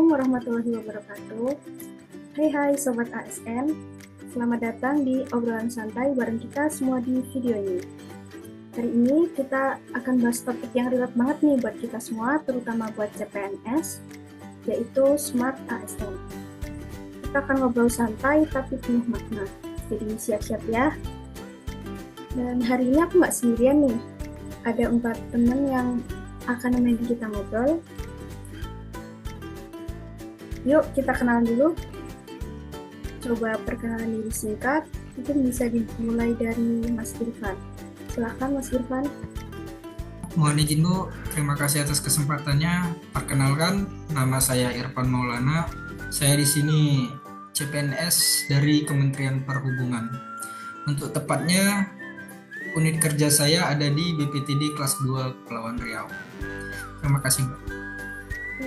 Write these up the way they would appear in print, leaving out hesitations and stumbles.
Assalamualaikum warahmatullahi wabarakatuh. Hai Sobat ASN, selamat datang di obrolan santai bareng kita semua di video ini. Hari ini kita akan bahas topik yang relate banget nih buat kita semua, terutama buat CPNS, yaitu Smart ASN. Kita akan ngobrol santai tapi penuh makna, jadi siap-siap ya. Dan hari ini aku nggak sendirian nih, ada 4 teman yang akan nemenin kita ngobrol. Yuk kita kenalan dulu. Coba perkenalan diri singkat, mungkin bisa dimulai dari Mas Irfan. Silakan Mas Irfan. Mohon izin Bu, terima kasih atas kesempatannya. Perkenalkan, nama saya Irfan Maulana. Saya di sini CPNS dari Kementerian Perhubungan. Untuk tepatnya, unit kerja saya ada di BPTD kelas 2 Kepulauan Riau. Terima kasih Mbak.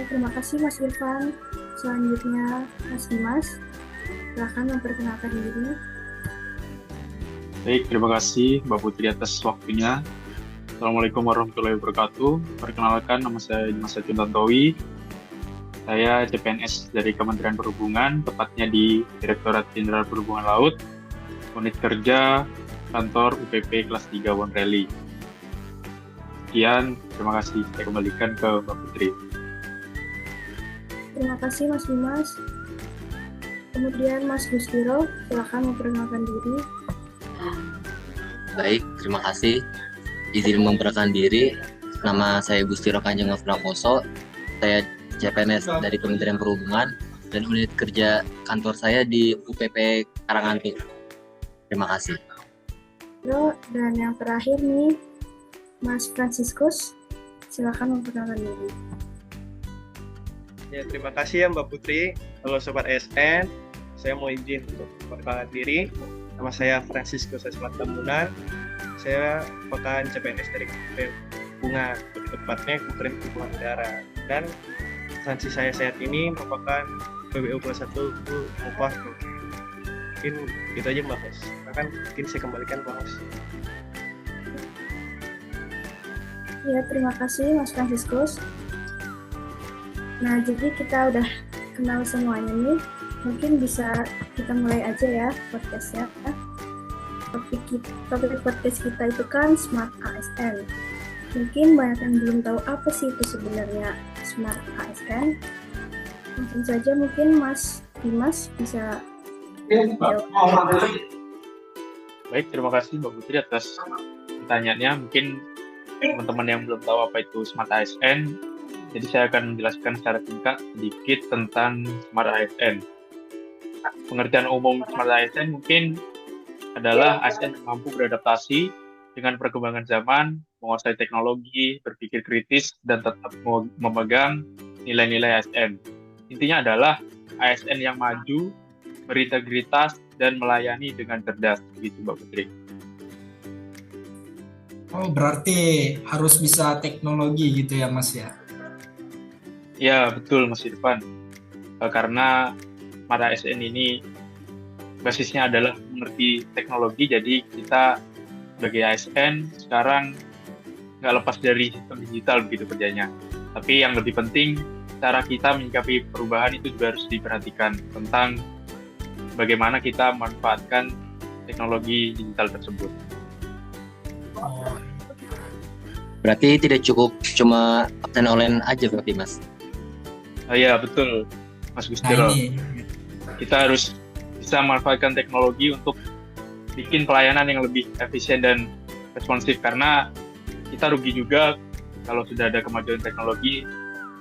Terima kasih Mas Irfan. Selanjutnya Mas Dimas, silakan memperkenalkan diri. Baik, terima kasih Mbak Putri atas waktunya. Assalamualaikum warahmatullahi wabarakatuh. Perkenalkan, nama saya Dimas Satyo Tantowi. Saya CPNS dari Kementerian Perhubungan, tepatnya di Direktorat Jenderal Perhubungan Laut, unit kerja kantor UPP kelas 3 Wonreli. Sekian, terima kasih. Saya kembalikan ke Mbak Putri. Terima kasih Mas Dimas. Kemudian Mas Gustiro, silakan memperkenalkan diri. Baik, terima kasih. Izin memperkenalkan diri. Nama saya Gustiro Kanjeng Prakoso. Saya CPNS dari Kementerian Perhubungan dan unit kerja kantor saya di UPP Karanganti. Terima kasih. Dan yang terakhir nih, Mas Franciscus, silakan memperkenalkan diri. Ya, terima kasih ya Mbak Putri. Halo Sobat ASN, saya mau izin untuk memperkenalkan diri. Nama saya Franciscus Esmat Tamunan. Saya merupakan CPNS dari Kementerian Perhubungan, tepatnya Kementerian Perhubungan Udara. Dan instansi saya saat ini merupakan PBU kelas 1 upah. Mungkin itu aja Mbak Hos. Mungkin saya kembalikan Mbak Hos. Ya, terima kasih Mas Franciscus. Nah, jadi kita udah kenal semuanya nih. Mungkin bisa kita mulai aja ya podcastnya. Topik podcast kita itu kan Smart ASN. Mungkin banyak yang belum tahu apa sih itu sebenarnya Smart ASN. Langsung saja mungkin Mas Dimas bisa jawab. Baik, terima kasih Mbak Putri atas pertanyaannya. Mungkin teman-teman yang belum tahu apa itu Smart ASN, jadi saya akan menjelaskan secara singkat sedikit tentang Smart ASN. Pengertian umum Smart ASN mungkin adalah ASN yang mampu beradaptasi dengan perkembangan zaman, menguasai teknologi, berpikir kritis, dan tetap memegang nilai-nilai ASN. Intinya adalah ASN yang maju, berintegritas, dan melayani dengan cerdas, begitu Mbak Putri. Oh, berarti harus bisa teknologi gitu ya Mas ya? Ya, betul Mas Irfan. Karena Smart ASN ini basisnya adalah mengerti teknologi, jadi kita sebagai ASN sekarang nggak lepas dari sistem digital begitu kerjanya. Tapi yang lebih penting, cara kita menyikapi perubahan itu juga harus diperhatikan tentang bagaimana kita memanfaatkan teknologi digital tersebut. Berarti tidak cukup cuma absen online aja berarti Mas? Ya, betul Mas Gustiro. Kita harus bisa memanfaatkan teknologi untuk bikin pelayanan yang lebih efisien dan responsif, karena kita rugi juga kalau sudah ada kemajuan teknologi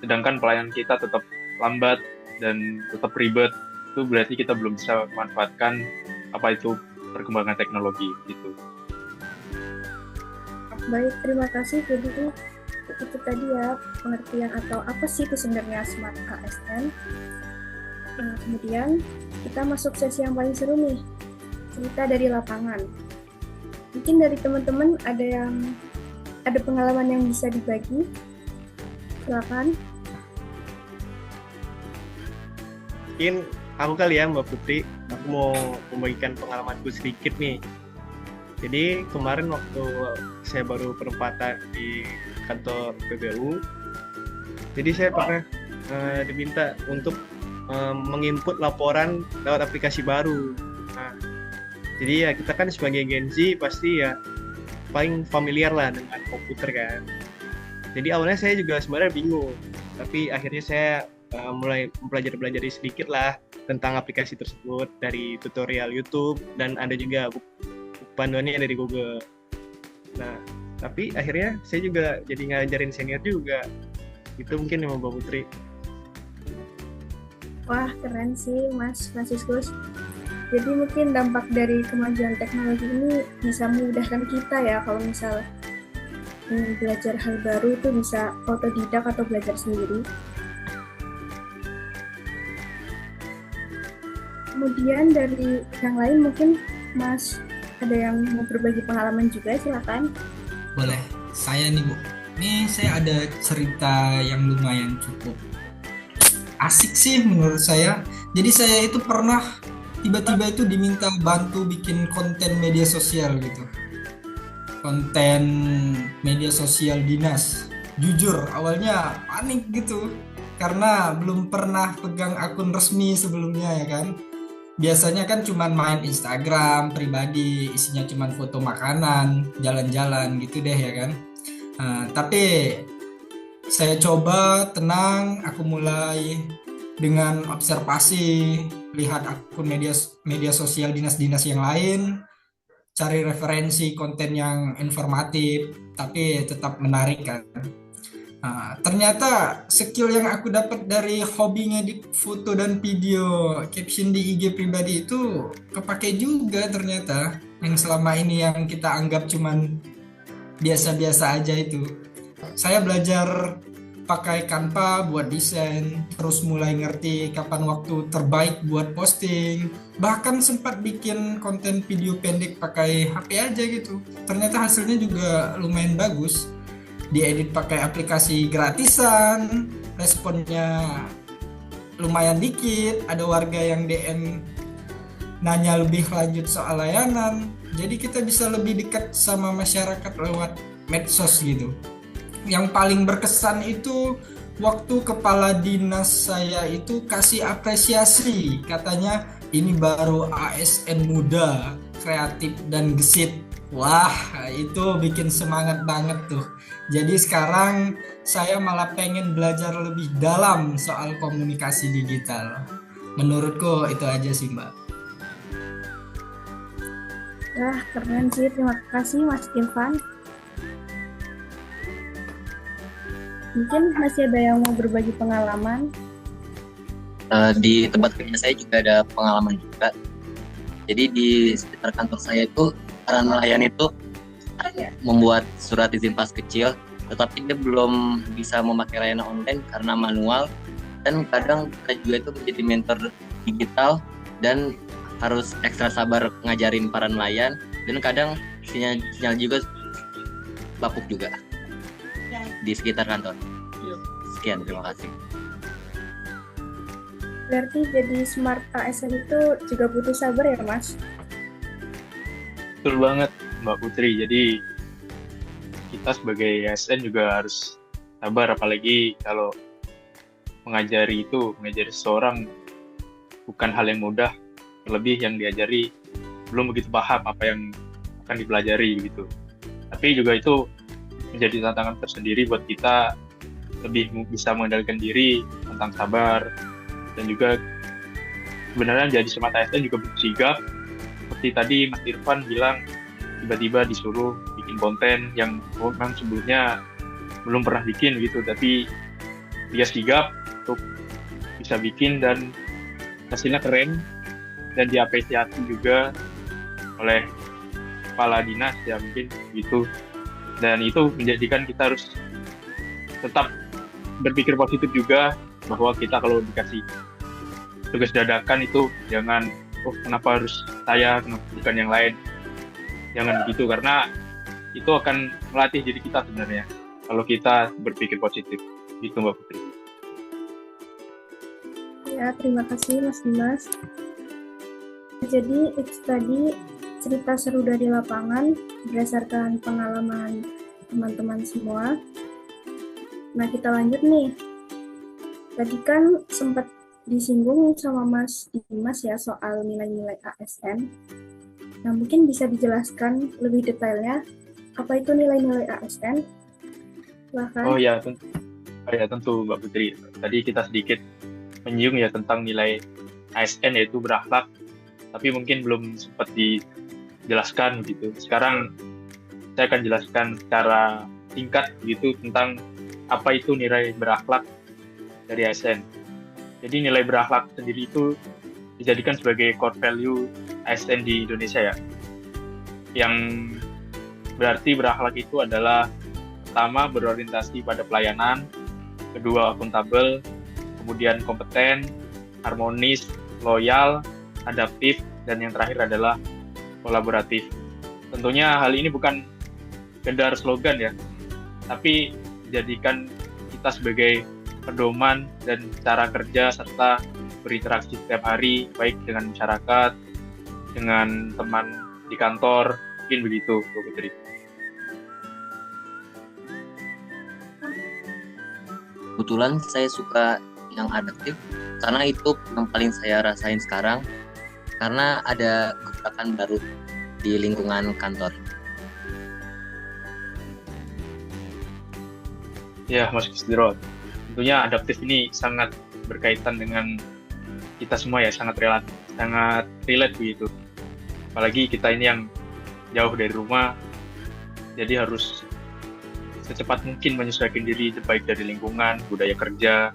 sedangkan pelayanan kita tetap lambat dan tetap ribet. Itu berarti kita belum bisa memanfaatkan apa itu perkembangan teknologi gitu. Baik, terima kasih. Jadi itu tadi ya pengertian atau apa sih itu sebenarnya Smart ASN. Nah, kemudian kita masuk sesi yang paling seru nih, cerita dari lapangan. Mungkin dari teman-teman ada pengalaman yang bisa dibagi. Silakan. Mungkin aku kali ya Mbak Putri, aku mau membagikan pengalamanku sedikit nih. Jadi kemarin waktu saya baru penempatan di kantor PBU, jadi saya pernah diminta untuk menginput laporan lewat aplikasi baru. Nah, jadi ya kita kan sebagai Gen Z pasti ya paling familiar lah dengan komputer kan. Jadi awalnya saya juga sebenarnya bingung, tapi akhirnya saya mulai belajar sedikit lah tentang aplikasi tersebut dari tutorial YouTube dan ada juga panduannya dari Google. Nah, tapi akhirnya saya juga jadi ngajarin senior juga. Itu mungkin yang Mbak Putri. Wah, keren sih Mas Franciscus. Jadi mungkin dampak dari kemajuan teknologi ini bisa memudahkan kita ya kalau misal ingin belajar hal baru itu bisa otodidak atau belajar sendiri. Kemudian dari yang lain mungkin Mas ada yang mau berbagi pengalaman juga, silakan. Boleh, saya nih Bu. Ini saya ada cerita yang lumayan cukup asik sih menurut saya. Jadi saya itu pernah tiba-tiba itu diminta bantu bikin konten media sosial gitu. Konten media sosial dinas. Jujur awalnya panik gitu karena belum pernah pegang akun resmi sebelumnya ya kan. Biasanya kan cuman main Instagram pribadi, isinya cuman foto makanan, jalan-jalan gitu deh ya kan. Tapi saya coba tenang, aku mulai dengan observasi, lihat akun media sosial dinas-dinas yang lain, cari referensi konten yang informatif, tapi tetap menarik kan. Ternyata skill yang aku dapat dari hobi ngedit foto dan video caption di IG pribadi itu kepake juga ternyata. Yang selama ini yang kita anggap cuman biasa-biasa aja itu. Saya belajar pakai Canva buat desain, terus mulai ngerti kapan waktu terbaik buat posting, bahkan sempat bikin konten video pendek pakai HP aja gitu. Ternyata hasilnya juga lumayan bagus. Diedit pakai aplikasi gratisan, responnya lumayan dikit, ada warga yang DM nanya lebih lanjut soal layanan. Jadi kita bisa lebih dekat sama masyarakat lewat medsos gitu. Yang paling berkesan itu waktu kepala dinas saya itu kasih apresiasi, katanya ini baru ASN muda, kreatif dan gesit. Wah, itu bikin semangat banget tuh. Jadi sekarang saya malah pengen belajar lebih dalam soal komunikasi digital. Menurutku itu aja sih Mbak. Wah, keren sih. Terima kasih Mas Irfan. Mungkin masih ada yang mau berbagi pengalaman? Di tempat kerja saya juga ada pengalaman juga. Jadi di sekitar kantor saya itu para nelayan itu membuat surat izin pas kecil, tetapi dia belum bisa memakai layanan online karena manual, dan kadang kita juga itu menjadi mentor digital dan harus ekstra sabar ngajarin para nelayan, dan kadang sinyal juga lapuk juga di sekitar kantor. Sekian, terima kasih. Berarti jadi Smart ASN itu juga butuh sabar ya Mas? Betul banget Mbak Putri. Jadi kita sebagai ASN juga harus sabar, apalagi kalau mengajari seseorang bukan hal yang mudah, terlebih yang diajari belum begitu paham apa yang akan dipelajari gitu. Tapi juga itu menjadi tantangan tersendiri buat kita lebih bisa mengendalikan diri, tentang sabar, dan juga sebenarnya jadi Smart ASN juga butuh sigap. Seperti tadi Mas Irfan bilang, tiba-tiba disuruh bikin konten yang memang sebelumnya belum pernah bikin gitu, tapi dia sigap untuk bisa bikin dan hasilnya keren dan diapresiasi juga oleh kepala dinas ya mungkin gitu. Dan itu menjadikan kita harus tetap berpikir positif juga, bahwa kita kalau dikasih tugas dadakan itu jangan kenapa harus saya, kenapa bukan yang lain, jangan begitu, karena itu akan melatih diri kita sebenarnya kalau kita berpikir positif gitu Mbak Putri. Ya, terima kasih Mas Dimas. Jadi itu tadi cerita seru dari lapangan berdasarkan pengalaman teman-teman semua. Nah, kita lanjut nih. Tadi kan sempat disinggung sama Mas Dimas ya soal nilai-nilai ASN. Nah, mungkin bisa dijelaskan lebih detailnya apa itu nilai-nilai ASN? Silahkan. Oh ya, tentu Mbak Putri. Tadi kita sedikit menyinggung ya tentang nilai ASN yaitu berakhlak, tapi mungkin belum sempat dijelaskan gitu. Sekarang saya akan jelaskan secara singkat gitu tentang apa itu nilai berakhlak dari ASN. Jadi nilai berakhlak sendiri itu dijadikan sebagai core value ASN di Indonesia ya. Yang berarti berakhlak itu adalah pertama berorientasi pada pelayanan, kedua akuntabel, kemudian kompeten, harmonis, loyal, adaptif, dan yang terakhir adalah kolaboratif. Tentunya hal ini bukan sekedar slogan ya, tapi jadikan kita sebagai pedoman dan cara kerja serta berinteraksi setiap hari baik dengan masyarakat, dengan teman di kantor, mungkin begitu Bu Putri. Kebetulan saya suka yang adaptif karena itu yang paling saya rasain sekarang karena ada gebrakan baru di lingkungan kantor. Ya, Mas Kusdiro. Tentunya adaptif ini sangat berkaitan dengan kita semua ya, sangat relate begitu. Apalagi kita ini yang jauh dari rumah, jadi harus secepat mungkin menyesuaikan diri baik dari lingkungan, budaya kerja,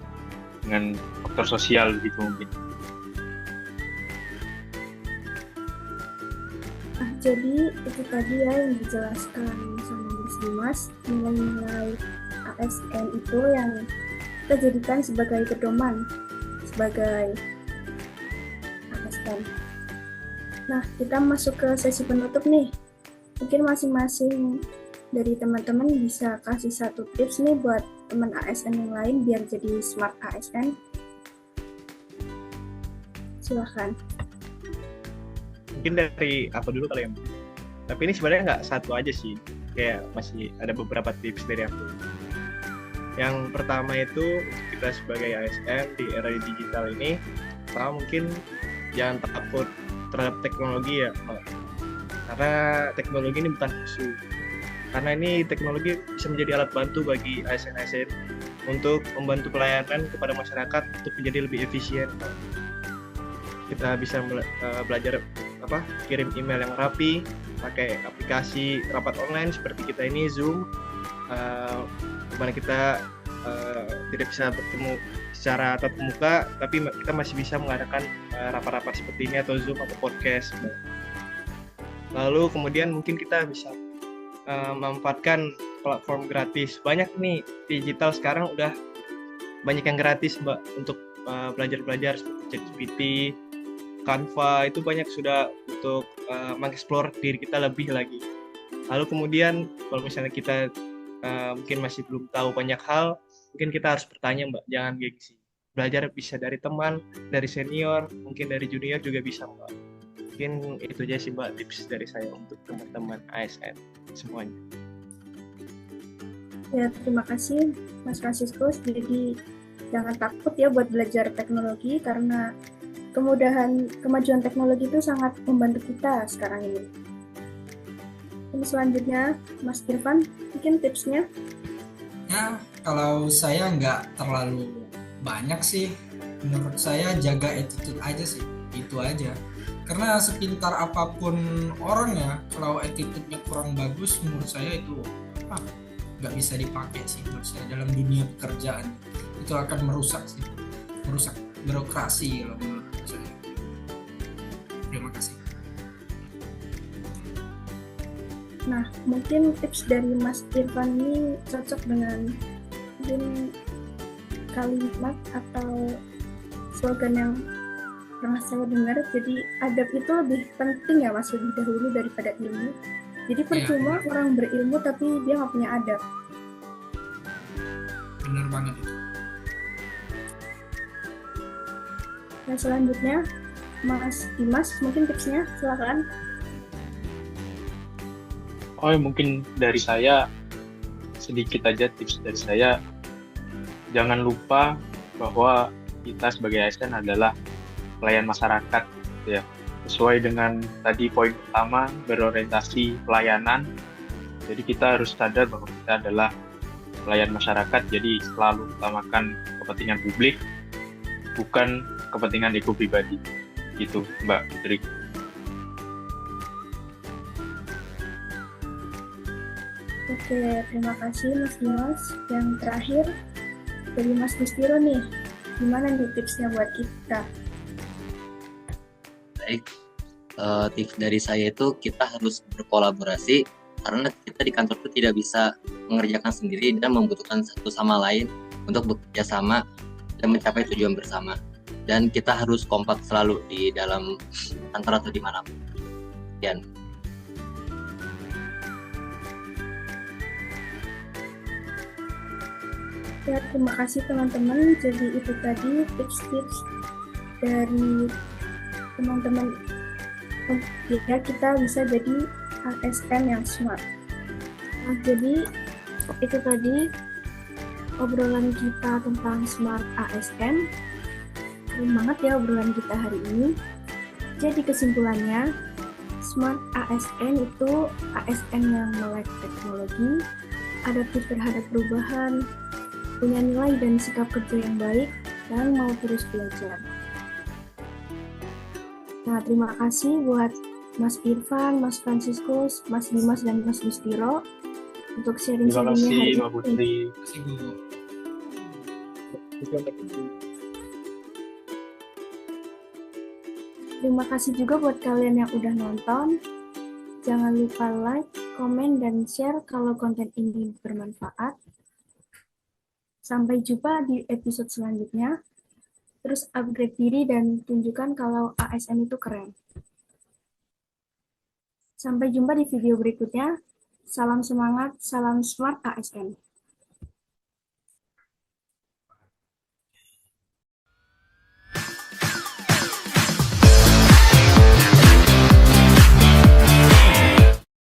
dengan faktor sosial gitu mungkin. Nah, jadi itu tadi ya yang dijelaskan sama Mas Dimas, nilai-nilai ASN itu yang kita jadikan sebagai pedoman, sebagai ASN. Nah, kita masuk ke sesi penutup nih. Mungkin masing-masing dari teman-teman bisa kasih satu tips nih buat teman ASN yang lain biar jadi smart ASN. Silahkan. Mungkin dari aku dulu kali ya. Tapi ini sebenarnya nggak satu aja sih, kayak masih ada beberapa tips dari aku. Yang pertama itu kita sebagai ASN di era digital ini, pertama mungkin jangan takut terhadap teknologi ya, karena teknologi ini bukan musuh. Karena ini teknologi bisa menjadi alat bantu bagi ASN-ASN untuk membantu pelayanan kepada masyarakat untuk menjadi lebih efisien. Kita bisa belajar kirim email yang rapi, pakai aplikasi rapat online seperti kita ini Zoom, dimana kita tidak bisa bertemu secara tatap muka, tapi kita masih bisa mengadakan rapat-rapat seperti ini atau Zoom atau podcast. Lalu kemudian mungkin kita bisa memanfaatkan platform gratis. Banyak nih digital sekarang udah banyak yang gratis Mbak untuk belajar seperti ChatGPT, Canva, itu banyak sudah untuk mengeksplor diri kita lebih lagi. Lalu kemudian kalau misalnya kita mungkin masih belum tahu banyak hal, mungkin kita harus bertanya Mbak, jangan gengsi. Belajar bisa dari teman, dari senior, mungkin dari junior juga bisa Mbak. Mungkin itu aja sih Mbak tips dari saya untuk teman-teman ASN semuanya. Ya, terima kasih Mas Franciscus. Jadi jangan takut ya buat belajar teknologi karena kemajuan teknologi itu sangat membantu kita sekarang ini. Ini selanjutnya Mas Irfan, mungkin tipsnya? Ya, kalau saya nggak terlalu banyak sih. Menurut saya jaga attitude aja sih, itu aja. Karena sepintar apapun orang ya, kalau attitude-nya kurang bagus, menurut saya itu nggak bisa dipakai sih menurut saya dalam dunia pekerjaan. Itu akan merusak birokrasi kalau menurut saya. Terima kasih. Nah, mungkin tips dari Mas Irfan ini cocok dengan mungkin kalimat atau slogan yang pernah saya dengar. Jadi adab itu lebih penting ya Mas, lebih dahulu daripada ilmu. Jadi percuma orang berilmu tapi dia nggak punya adab. Benar banget itu. Nah, selanjutnya Mas Dimas, mungkin tipsnya silakan. Oh, mungkin dari saya sedikit aja tips dari saya. Jangan lupa bahwa kita sebagai ASN adalah pelayan masyarakat, gitu ya. Sesuai dengan tadi poin pertama, berorientasi pelayanan. Jadi kita harus sadar bahwa kita adalah pelayan masyarakat, jadi selalu utamakan kepentingan publik, bukan kepentingan ego pribadi. Gitu, Mbak Putri. Oke, terima kasih Mas Dimas. Yang terakhir dari Mas Bustiro nih, gimana nih tipsnya buat kita? Baik, tips dari saya itu kita harus berkolaborasi karena kita di kantor itu tidak bisa mengerjakan sendiri dan membutuhkan satu sama lain untuk bekerja sama dan mencapai tujuan bersama. Dan kita harus kompak selalu di dalam kantor atau dimanapun. Sekian. Ya, terima kasih teman-teman. Jadi itu tadi tips-tips dari teman-teman ya kita bisa jadi ASN yang smart. Nah, jadi itu tadi obrolan kita tentang smart ASN. Keren banget ya obrolan kita hari ini. Jadi kesimpulannya, smart ASN itu ASN yang melek teknologi, adaptif terhadap perubahan, punya nilai dan sikap kerja yang baik, dan mau terus belajar. Nah, terima kasih buat Mas Irfan, Mas Franciscus, Mas Dimas, dan Mas Bustiro untuk Terima sharing-sharingnya hari kasih, Mbak Putri. Terima kasih, Bu. Terima kasih juga buat kalian yang udah nonton. Jangan lupa like, komen, dan share kalau konten ini bermanfaat. Sampai jumpa di episode selanjutnya. Terus upgrade diri dan tunjukkan kalau ASN itu keren. Sampai jumpa di video berikutnya. Salam semangat, salam smart ASN.